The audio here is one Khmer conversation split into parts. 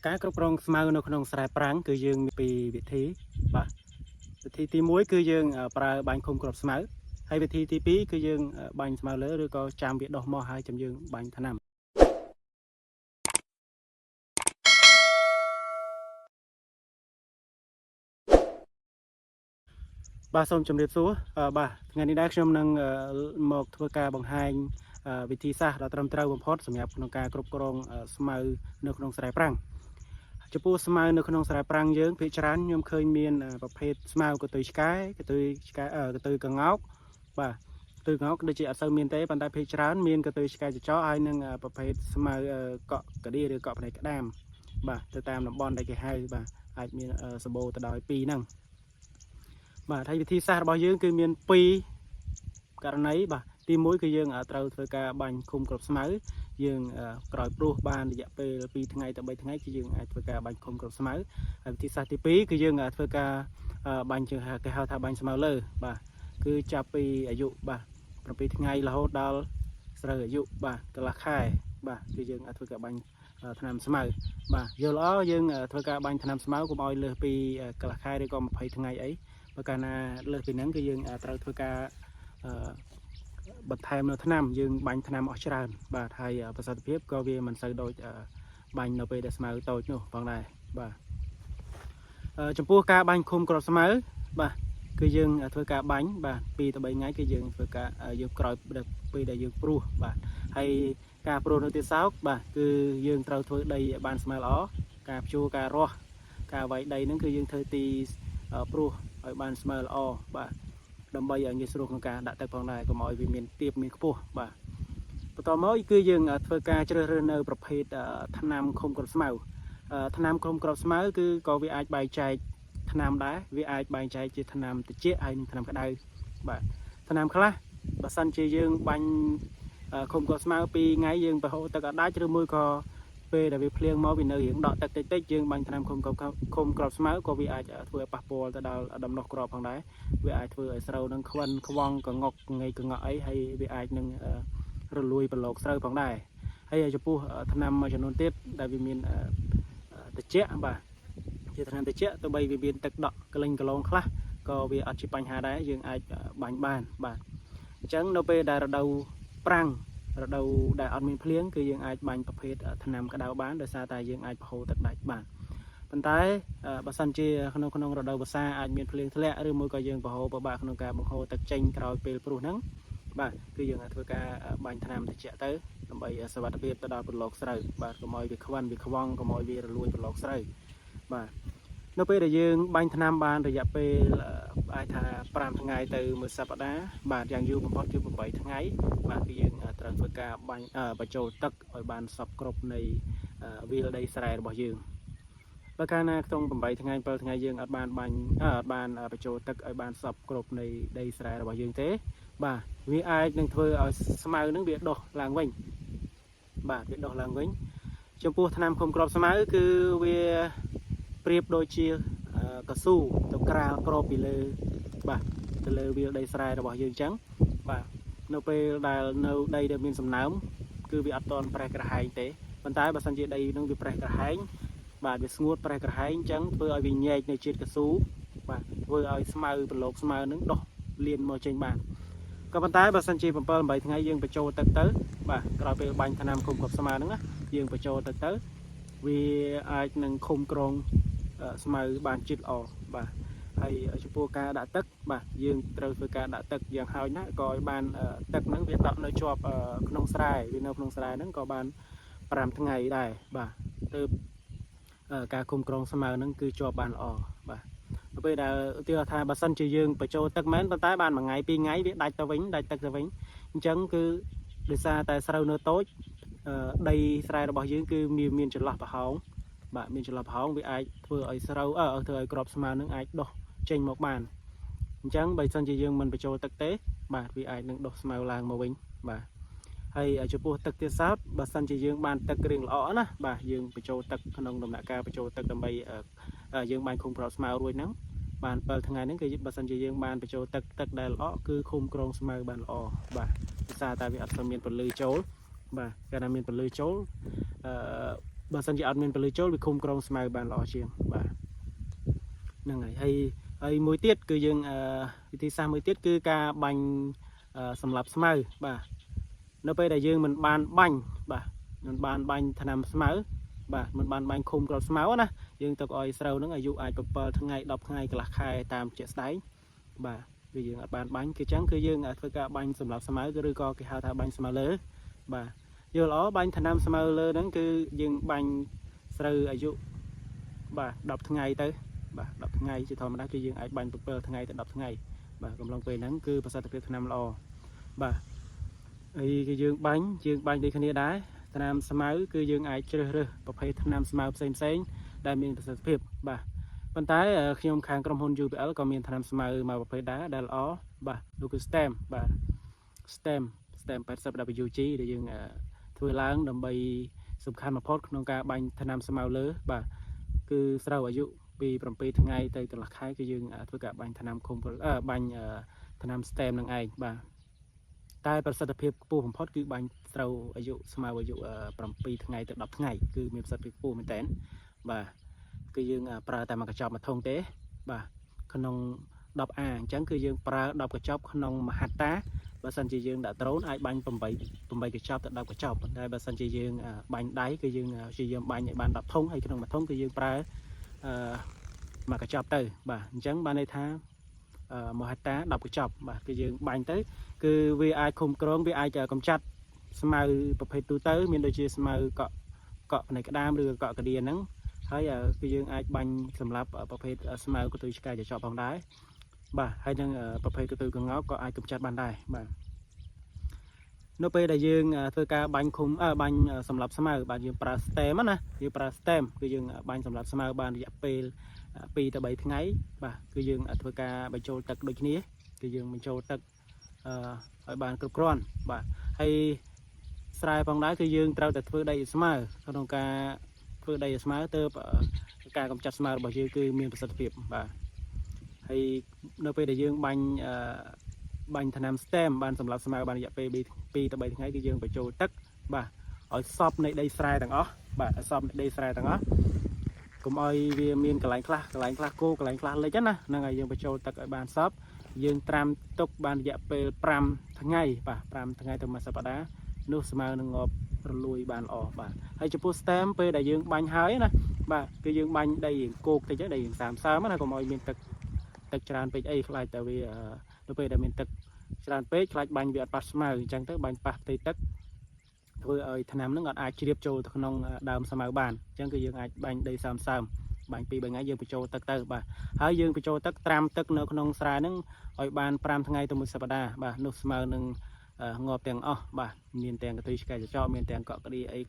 ការគ្រប់គ្រងស្មៅនៅក្នុងស្រែប្រាំងគឺយើងមានពីរវិធីបាទវិធីទី1គឺយើងប្រើបាញ់ឃុំគ្រាប់ស្មៅហើយវិធីទី2គឺយើងបាញ់ស្មៅលើឬក៏ចាំវាដុះមកហើយចាំយើងបាញ់ថ្នាំបាទសូមជម្រាបសួរបាទថ្ងៃនេះដែរខ្ញុំនឹងមកធ្វើការបង្ហាញវិធីសាស្ត្រដ៏ត្រឹមត្រូវបំផុតសម្រាប់ក្នុងការគ្រប់គ្រងស្មៅនៅក្នុងស្រែប្រាំងចំពោះស្មៅនៅក្នុងស្រែប្រាំងយើងភាគច្រើនខ្ញុំឃើញមានប្រភេទស្មៅកន្ទុយឆ្កែកន្ទុយក្ងោកបាទកន្ទុយក្ងោកដូចជាអត់សូវមានទេប៉ុន្តែភាគច្រើនមានកន្ទុយឆ្កែចចហើយនិងប្រភេទស្មៅកក់កាឌីឬកក់ផ្នែកក្តាមបាទទៅតាមតំបន់ដែលគេហៅបាទអាចមានសម្បូរទៅដោយពីរហ្នឹងបាទហើយវិធីសាស្ត្ររបស់យើងគឺមាន2ករណីបាទទី1គឺយើងត្រូវធ្វើការបាញ់ឃុំគ្រាប់ស្មៅយើងក្រោយព្រោះបានរយៈពេល2ថ្ងៃទៅ3ថ្ងៃគឺយើងអាចធ្វើការបាញ់ឃុំគ្រាប់ស្មៅហើយវិធីសាស្ត្រទី2គឺយើងធ្វើការបាញ់គេហៅថាបាញ់ស្មៅលើបាទគឺចាប់ពីអាយុបាទ7ថ្ងៃរហូតដល់ស្រូវអាយុបាទកន្លះខែបាទគឺយើងធ្វើការបាញ់ថ្នាំស្មៅបាទយល់ល្អយើងធ្វើការបាញ់ថ្នាំស្មៅកុំឲ្យលើសពីកន្លះខែឬក៏20ថ្ងៃអីបើកាលណាលើសពីហ្នឹងគឺយើងត្រូវធ្វើការបន្ថែមនៅថ្នាំយើងបាញ់ថ្នាំអស់ច្រើនបាទហើយប្រសិទ្ធភាពក៏វាមិនសូវដូចបាញ់នៅពេលដែលស្មៅតូចនោះផងដែរបាទចំពោះការបាញ់ឃុំគ្រាប់ស្មៅបាទគឺយើងធ្វើការបាញ់បាទ2ទៅ3ថ្ងៃគឺយើងធ្វើការយើងក្រោយពេលដែលយើងព្រុសបាទហើយការព្រុសនៅទីសោកបាទគឺយើងត្រូវធ្វើដីឲ្យបានស្មើល្អការភ្ជួរការរាស់ការវាយដីហ្នឹងគឺយើងធ្វើទីព្រុសឲ្យបានស្មើល្អបាទដើម្បីឲ្យងាយស្រួលក្នុងការដាក់ទឹកផងដែរកុំឲ្យវាមានទាបមានខ្ពស់បាទបន្តមកគឺយើងធ្វើការជ្រើសរើសនៅប្រភេទថ្នាំឃុំគ្រាប់ស្មៅថ្នាំឃុំគ្រាប់ស្មៅគឺក៏វាអាចបែងចែកថ្នាំដែរវាអាចបែងចែកជាថ្នាំត្រជាក់ហើយនិងថ្នាំក្តៅបាទថ្នាំខ្លះបើសិនជាយើងបាញ់ឃុំគ្រាប់ស្មៅ2ថ្ងៃយើងប្រហូរទឹកអត់ដាច់ឬមួយក៏ពេលដែលវាភ្លៀងមកវានៅរៀងដក់ទឹកតិចយើងបាញ់ថ្នាំឃុំគ្រាប់ស្មៅក៏វាអាចធ្វើឲ្យប៉ះពាល់ទៅដល់ដំណោះគ្រាប់ផងដែរវាអាចធ្វើឲ្យស្រូវនឹងខ្វិនខ្វង់កងុកងៃកងក់អីហើយវាអាចនឹងរលួយប្រឡូកស្រូវផងដែរហើយចំពោះថ្នាំមួយចំនួនទៀតដែលវាមានត្រជាក់បាទជាថ្នាំត្រជាក់ទោះបីវាមានទឹកដក់កលែងកឡងខ្លះក៏វាអត់ជាបញ្ហាដែរយើងអាចបាញ់បានបាទអញ្ចឹងនៅពេលដែលរដូវប្រាំងរដូវដែលអត់មានភ្លៀងគឺយើងអាចបាញ់ប្រភេទថ្នាំក្តៅបានដោយសារតែយើងអាចប្រហូរទឹកដាច់បានប៉ុន្តែបើសិនជាក្នុងរដូវវស្សាអាចមានភ្លៀងធ្លាក់ឬមួយក៏យើងប្រហូរពិបាកក្នុងការបង្ហូរទឹកចេញក្រោយពេលព្រុសហ្នឹងបាទគឺយើងអាចធ្វើការបាញ់ថ្នាំត្រជាក់ទៅដើម្បីសុវត្ថិភាពទៅដល់ប្រឡូកស្រូវបាទកុំឲ្យវាខ្វិនវាខ្វង់កុំឲ្យវារលួយប្រឡូកស្រូវបាទនៅពេលដែលយើងបាញ់ថ្នាំបានរយៈពេលអាចថា5ថ្ងៃទៅ1សប្តាហ៍បាទយ៉ាងយូរបំផុតគឺ8ថ្ងៃបាទគឺយើងត្រូវធ្វើការបាញ់បញ្ចូលទឹកឲ្យបានសពគ្រប់នៃវាលដីស្រែរបស់យើងបើកាលណាក្នុង8ថ្ងៃ7ថ្ងៃយើងអត់បានបាញ់អត់បានបញ្ចូលទឹកឲ្យបានសពគ្រប់នៃដីស្រែរបស់យើងទេបាទវាអាចនឹងធ្វើឲ្យស្មៅនឹងវាដុះឡើងវិញបាទវាដុះឡើងវិញចំពោះថ្នាំឃុំគ្រាប់ស្មៅគឺវាប្រៀបដូចជាកស៊ូទៅក្រាលគ្របពីលើបាទទៅលើវាលដីស្រែរបស់យើងអញ្ចឹងបាទនៅពេលដែលនៅដីដែលមានសំណើមគឺវាអត់តន់ប្រេះក្រហែងទេប៉ុន្តែបើសិនជាដីនឹងវាប្រេះក្រហែងបាទវាស្ងួតប្រេះក្រហែងអញ្ចឹងធ្វើឲ្យវាញែកនៅជាតិកស៊ូបាទធ្វើឲ្យស្មៅប្រឡូកស្មៅនឹងដុះលៀនមកចេញបានក៏ប៉ុន្តែបើសិនជា7 8ថ្ងៃយើងបញ្ចូលទឹកទៅបាទក្រោយពេលបាញ់ថ្នាំឃុំគ្រាប់ស្មៅហ្នឹងណាយើងបញ្ចូលទឹកទៅវាអាចនឹងឃុំក្រងស្មៅបានជាតិល្អបាទហើយចំពោះការដាក់ទឹកបាទយើងត្រូវធ្វើការដាក់ទឹកយ៉ាងហោចណាស់ក៏ឲ្យបានទឹកហ្នឹងវាដក់នៅជាប់ក្នុងស្រែវានៅក្នុងស្រែហ្នឹងក៏បាន5ថ្ងៃដែរបាទទៅការគុំក្រងស្មៅហ្នឹងគឺជាប់បានល្អបាទទៅពេលដែលឧទាហរណ៍ថាបើសិនជាយើងបញ្ចូលទឹកមែនប៉ុន្តែបាន1ថ្ងៃ2ថ្ងៃវាដាច់ទៅវិញដាច់ទឹកទៅវិញអញ្ចឹងគឺដោយសារតែស្រូវនៅតូចដីស្រែរបស់យើងគឺមានចន្លោះប្រហោងបាទមានចន្លោះប្រហោងវាអាចធ្វើឲ្យស្រូវធ្វើឲ្យគ្រាប់ស្មៅនឹងអាចដុះចេញមកបានអញ្ចឹងបើសិនជាយើងមិនបញ្ចូលទឹកទេបាទវាអាចនឹងដុះស្មៅឡើងមកវិញបាទហើយចំពោះទឹកទៀតសោតបើសិនជាយើងបានទឹករៀងល្អណាបាទយើងបញ្ចូលទឹកក្នុងដំណាក់កាលបញ្ចូលទឹកដើម្បីយើងបាញ់ឃុំគ្រាប់ស្មៅរួចហ្នឹងបាន7ថ្ងៃហ្នឹងគឺបើសិនជាយើងបានបញ្ចូលទឹកដែលល្អគឺឃុំក្រងស្មៅបានល្អបាទដោយសារតែវាអត់សូវមានពន្លឺចូលបាទកាលណាមានពន្លឺចូល បើសិនជាអត់មានពលិចូលវាឃុំក្រងស្មៅបានល្អជាងបាទហ្នឹងហើយមួយទៀតគឺយើងវិធីសាស្ត្រមួយទៀតគឺការបាញ់សម្រាប់ស្មៅបាទនៅពេលដែលយើងមិនបានបាញ់បាទមិនបានបាញ់ថ្នាំស្មៅបាទមិនបានបាញ់ឃុំគ្រាប់ស្មៅណាយើងទៅឲ្យស្រូវហ្នឹងអាយុអាច7ថ្ងៃ10ថ្ងៃកន្លះខែតាមជាក់ស្ដែងបាទគឺយើងអត់បានបាញ់គឺចឹងគឺយើងធ្វើការបាញ់សម្រាប់ស្មៅឬក៏គេហៅថាបាញ់ស្មៅលើបាទយល់ល្អបាញ់ថ្នាំស្មៅលើហ្នឹងគឺយើងបាញ់ស្រូវអាយុបាទ10ថ្ងៃទៅបាទ10ថ្ងៃជាធម្មតាគឺយើងអាចបាញ់7ថ្ងៃទៅ10ថ្ងៃបាទកំឡុងពេលហ្នឹងគឺប្រសិទ្ធភាពថ្នាំល្អបាទហើយគឺយើងបាញ់ដូចគ្នាដែរថ្នាំស្មៅគឺយើងអាចជ្រើសរើសប្រភេទថ្នាំស្មៅផ្សេងដែលមានប្រសិទ្ធភាពបាទប៉ុន្តែខ្ញុំខាងក្រុមហ៊ុន UPL ក៏មានថ្នាំស្មៅមួយប្រភេទដែរដែលល្អបាទនោះគឺ STEM បាទ STEM 80WG ដែលយើងធ្វើឡើងដើម្បីសំខាន់បំផុតក្នុងការបាញ់ថ្នាំស្មៅលើបាទគឺស្រូវអាយុពី7ថ្ងៃទៅកន្លះខែគឺយើងធ្វើការបាញ់ថ្នាំឃុំបាញ់ថ្នាំ STEM នឹងឯងបាទតែប្រសិទ្ធភាពខ្ពស់បំផុតគឺបាញ់ស្រូវអាយុស្មៅអាយុ7ថ្ងៃទៅ10ថ្ងៃគឺមានប្រសិទ្ធភាពខ្ពស់មែនតើបាទគឺយើងប្រើតែមួយកញ្ចប់មួយធុងទេបាទក្នុង10អាអញ្ចឹងគឺយើងប្រើ10កញ្ចប់ក្នុង1ហត្តាបើសិនជាយើងដាក់ដ្រូនអាចបាញ់8កញ្ចប់ទៅ10កញ្ចប់ប៉ុន្តែបើសិនជាយើងបាញ់ដៃគឺយើងព្យាយាមបាញ់ឲ្យបាន10ធុងហើយក្នុងមួយធុងគឺយើងប្រើមួយកញ្ចប់ទៅបាទអញ្ចឹងបានន័យថា1ហត្តា10កញ្ចប់បាទគឺយើងបាញ់ទៅគឺវាអាចឃុំក្រងវាអាចកម្ចាត់ស្មៅប្រភេទទូទៅមានដូចជាស្មៅកក់ផ្នែកក្តាមឬកក់កាឌៀហ្នឹងហើយគឺយើងអាចបាញ់សម្រាប់ប្រភេទស្មៅកន្ទុយឆ្កែចចប់ផងដែរបាទហើយនឹងប្រភេទកន្ទុយកង្កោកក៏អាចកម្ចាត់បានដែរបាទនៅពេលដែលយើងធ្វើការបាញ់ឃុំបាញ់សម្រាប់ស្មៅបាទយើងប្រើ STEM ណាយើងប្រើ STEM គឺយើងបាញ់សម្រាប់ស្មៅបានរយៈពេល2ទៅ3ថ្ងៃបាទគឺយើងធ្វើការបញ្ចូលទឹកដូចគ្នាគឺយើងបញ្ចូលទឹកឲ្យបានគ្រប់គ្រាន់បាទហើយស្រែផងដែរគឺយើងត្រូវតែធ្វើដីស្មៅក្នុងការធ្វើដីស្មៅទៅការកម្ចាត់ស្មៅរបស់យើងគឺមានប្រសិទ្ធភាពបាទហើយនៅពេលដែលយើងបាញ់ថ្នាំ STEM បានសម្រាប់ស្មៅបានរយៈពេល2ទៅ3ថ្ងៃគឺយើងបញ្ចូលទឹកបាទឲ្យសពនៃដីស្រែទាំងអស់បាទឲ្យសពនៃដីស្រែទាំងអស់កុំឲ្យវាមានកន្លែងខ្លះគោកន្លែងខ្លះលិចណាហ្នឹងហើយយើងបញ្ចូលទឹកឲ្យបានសពយើងត្រាំទុកបានរយៈពេល5ថ្ងៃបាទ5ថ្ងៃទៅ1សប្តាហ៍នោះស្មៅនឹងងាប់រលួយបានល្អបាទហើយចំពោះ STEM ពេលដែលយើងបាញ់ហើយណាបាទគឺយើងបាញ់ដីគោកតិចដីសើមណាកុំឲ្យមានទឹកច្រើនពេកអីខ្លាចតែវានៅពេលដែលមានទឹកច្រើនពេកខ្លាចបាញ់វាអត់ប៉ះស្មៅអញ្ចឹងទៅបាញ់ប៉ះផ្ទៃទឹកធ្វើឲ្យថ្នាំហ្នឹងអត់អាចជ្រាបចូលទៅក្នុងដើមស្មៅបានអញ្ចឹងគឺយើងអាចបាញ់ដីសើមបាញ់2-3ថ្ងៃយើងបញ្ចូលទឹកទៅបាទហើយយើងបញ្ចូលទឹកត្រាំទឹកនៅក្នុងស្រែហ្នឹងឲ្យបាន5ថ្ងៃទៅ1សប្តាហ៍បាទនោះស្មៅនឹងងាប់ទាំងអស់បាទមានទាំងកន្ទុយឆ្កែចចកមានទាំងកក់ក្ដៀអី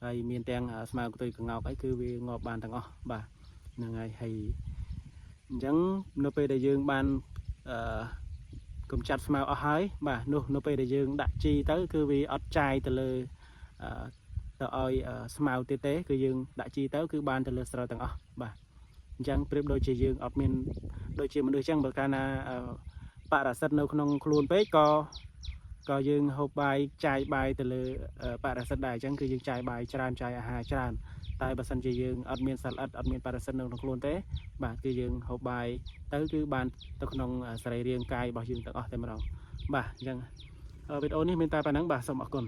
ហើយមានទាំងស្មៅកន្ទុយកង្កោកអីគឺវាងាប់បានទាំងអស់បាទហ្នឹងហើយអញ្ចឹងនៅពេលដែលយើងបានកម្ចាត់ស្មៅអស់ហើយបាទនោះនៅពេលដែលយើងដាក់ជីទៅគឺវាអត់ចាយទៅលើទៅឲ្យស្មៅទៀតទេគឺយើងដាក់ជីទៅគឺបានទៅលើស្រូវទាំងអស់បាទអញ្ចឹងប្រៀបដូចជាយើងអត់មានដូចជាមនុស្សអញ្ចឹងបើកាលណាបរសិតនៅក្នុងខ្លួនពេកក៏យើងហូបបាយចាយបាយទៅលើបរសិតដែរអញ្ចឹងគឺយើងចាយបាយច្រើនចាយអាហារច្រើនតែបើសិនជាយើងអត់មានសត្វល្អិតអត់មានបរសិតនៅក្នុងខ្លួនទេបាទគឺយើងហូបបាយទៅគឺបានទៅក្នុងសរីរាង្គកាយរបស់យើងទាំងអស់តែម្ដងបាទអញ្ចឹងវីដេអូនេះមានតែប៉ុណ្ណឹងបាទសូមអរគុណ